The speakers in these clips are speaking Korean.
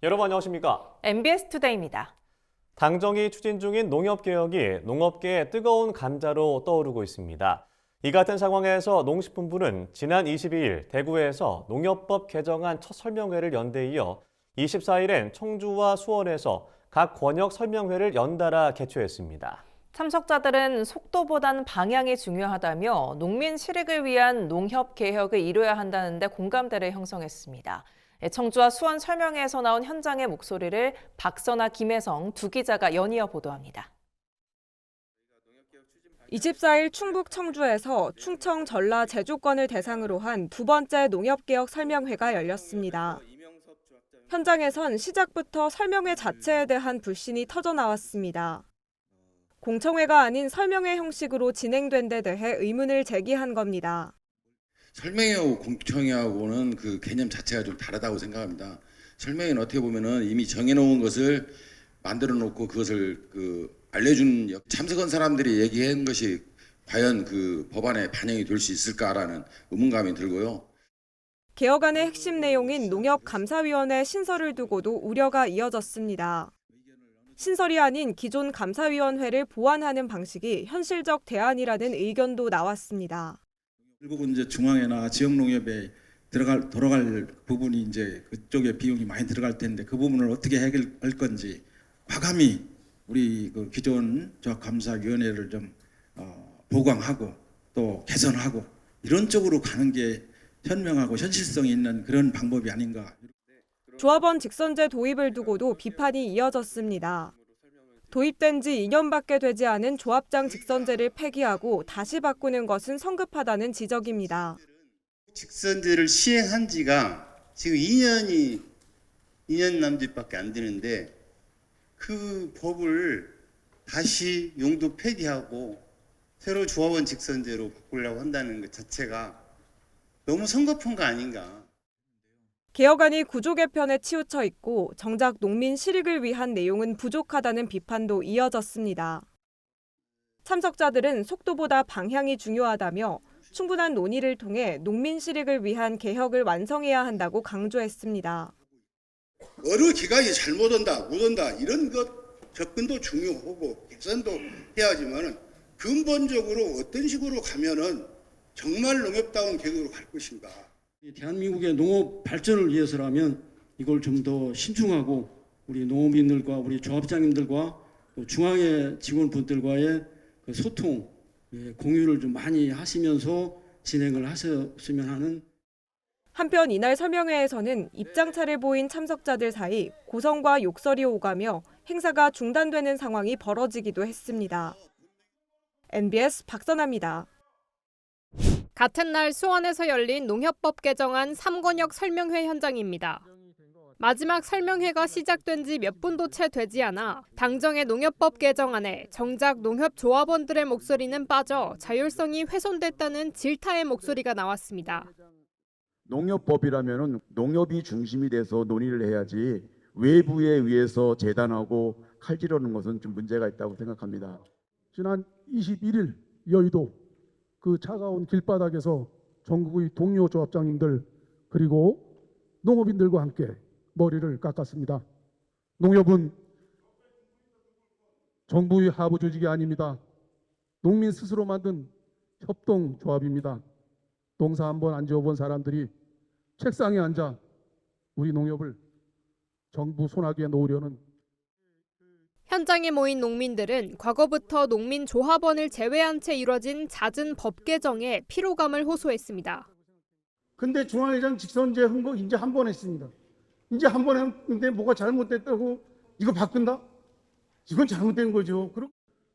여러분 안녕하십니까? MBS 투데이입니다. 당정이 추진 중인 농업개혁이 농업계의 뜨거운 감자로 떠오르고 있습니다. 이 같은 상황에서 농식품부는 지난 22일 대구에서 농협법 개정안 첫 설명회를 연 데 이어 24일엔 청주와 수원에서 각 권역 설명회를 연달아 개최했습니다. 참석자들은 속도보다는 방향이 중요하다며 농민 실익을 위한 농협 개혁을 이뤄야 한다는데 공감대를 형성했습니다. 청주와 수원 설명회에서 나온 현장의 목소리를 박선아, 김혜성 두 기자가 연이어 보도합니다. 24일 충북 청주에서 충청, 전라, 제주권을 대상으로 한 두 번째 농협개혁 설명회가 열렸습니다. 현장에선 시작부터 설명회 자체에 대한 불신이 터져나왔습니다. 공청회가 아닌 설명회 형식으로 진행된 데 대해 의문을 제기한 겁니다. 설명회하고 공청회하고는 그 개념 자체가 좀 다르다고 생각합니다. 설명회는 어떻게 보면은 이미 정해놓은 것을 만들어 놓고 그것을 알려준 참석한 사람들이 얘기한 것이 과연 그 법안에 반영이 될 수 있을까라는 의문감이 들고요. 개혁안의 핵심 내용인 농협감사위원회 신설을 두고도 우려가 이어졌습니다. 신설이 아닌 기존 감사위원회를 보완하는 방식이 현실적 대안이라는 의견도 나왔습니다. 결국은 이제 중앙회나 지역 농협에 돌아갈 부분이 이제 그쪽에 비용이 많이 들어갈 텐데 그 부분을 어떻게 해결할 건지 과감히 우리 그 기존 조합감사위원회를 좀 보강하고 또 개선하고 이런 쪽으로 가는 게 현명하고 현실성이 있는 그런 방법이 아닌가. 조합원 직선제 도입을 두고도 비판이 이어졌습니다. 도입된 지 2년밖에 되지 않은 조합장 직선제를 폐기하고 다시 바꾸는 것은 성급하다는 지적입니다. 직선제를 시행한 지가 지금 2년 남짓밖에 안 되는데 그 법을 다시 용도 폐기하고 새로 조합원 직선제로 바꾸려고 한다는 것 자체가 너무 성급한 거 아닌가. 개혁안이 구조 개편에 치우쳐 있고 정작 농민 실익을 위한 내용은 부족하다는 비판도 이어졌습니다. 참석자들은 속도보다 방향이 중요하다며 충분한 논의를 통해 농민 실익을 위한 개혁을 완성해야 한다고 강조했습니다. 어느 기관이 잘못 온다, 못 온다 이런 것 접근도 중요하고 개선도 해야지만은 근본적으로 어떤 식으로 가면은 정말 농협다운 개혁으로 갈 것인가. 대한민국의 농업 발전을 위해서라면 이걸 좀 더 신중하고 우리 농업인들과 우리 조합장님들과 또 중앙회 직원분들과의 그 소통, 공유를 좀 많이 하시면서 진행을 하셨으면 하는. 한편 이날 설명회에서는 입장차를 보인 참석자들 사이 고성과 욕설이 오가며 행사가 중단되는 상황이 벌어지기도 했습니다. MBS 박선아입니다. 같은 날 수원에서 열린 농협법 개정안 3권역 설명회 현장입니다. 마지막 설명회가 시작된 지 몇 분도 채 되지 않아 당정의 농협법 개정안에 정작 농협 조합원들의 목소리는 빠져 자율성이 훼손됐다는 질타의 목소리가 나왔습니다. 농협법이라면 농협이 중심이 돼서 논의를 해야지 외부에 의해서 재단하고 칼질하는 것은 좀 문제가 있다고 생각합니다. 지난 21일 여의도 그 차가운 길바닥에서 전국의 동료 조합장님들 그리고 농업인들과 함께 머리를 깎았습니다. 농협은 정부의 하부 조직이 아닙니다. 농민 스스로 만든 협동조합입니다. 농사 한번 안 지어본 사람들이 책상에 앉아 우리 농협을 정부 손아귀에 놓으려는. 현장에 모인 농민들은 과거부터 농민 조합원을 제외한 채 이뤄진 잦은 법 개정에 피로감을 호소했습니다. 근데 중앙회장 직선제 한 거 이제 한 번 했습니다. 이제 한 번 했는데 뭐가 잘못됐다고 이거 바꾼다? 이건 잘못된 거죠.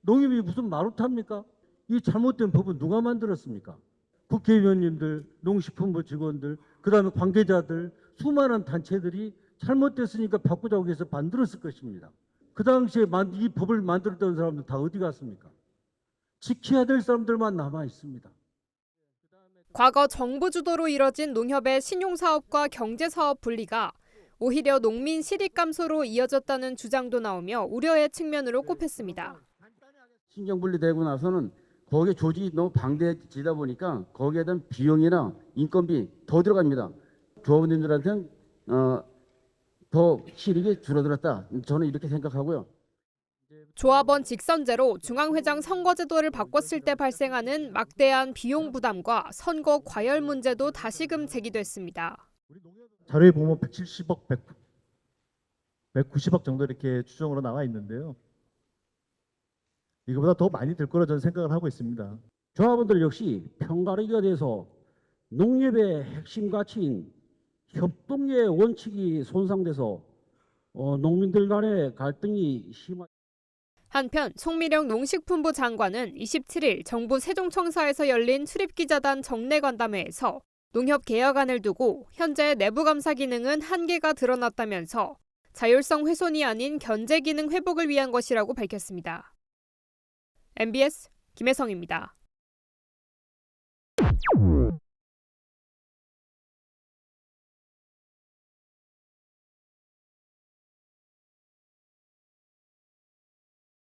농협이 무슨 마루타입니까? 이 잘못된 법은 누가 만들었습니까? 국회의원님들, 농식품부 직원들, 그다음에 관계자들, 수많은 단체들이 잘못됐으니까 바꾸자고 해서 만들었을 것입니다. 그 당시에 이 법을 만들었던 사람들 다 어디 갔습니까? 지켜야 될 사람들만 남아 있습니다. 과거 정부 주도로 이뤄진 농협의 신용사업과 경제사업 분리가 오히려 농민 실익 감소로 이어졌다는 주장도 나오며 우려의 측면으로 꼽혔습니다. 신경 분리되고 나서는 거기에 조직이 너무 방대해지다 보니까 거기에 대한 비용이나 인건비 더 들어갑니다. 조합원님들한테는 더 실익이 줄어들었다. 저는 이렇게 생각하고요. 조합원 직선제로 중앙회장 선거제도를 바꿨을 때 발생하는 막대한 비용 부담과 선거 과열 문제도 다시금 제기됐습니다. 자료에 보면 170억, 190억 정도 이렇게 추정으로 나와 있는데요. 이거보다 더 많이 들 거라 저는 생각을 하고 있습니다. 조합원들 역시 편가르기가 돼서 농협의 핵심 가치인 협동의 원칙이 손상돼서 농민들 간의 갈등이 심한. 한편 송미령 농식품부 장관은 27일 정부 세종청사에서 열린 출입기자단 정례관담회에서 농협 개혁안을 두고 현재 내부감사 기능은 한계가 드러났다면서 자율성 훼손이 아닌 견제 기능 회복을 위한 것이라고 밝혔습니다. MBS 김혜성입니다.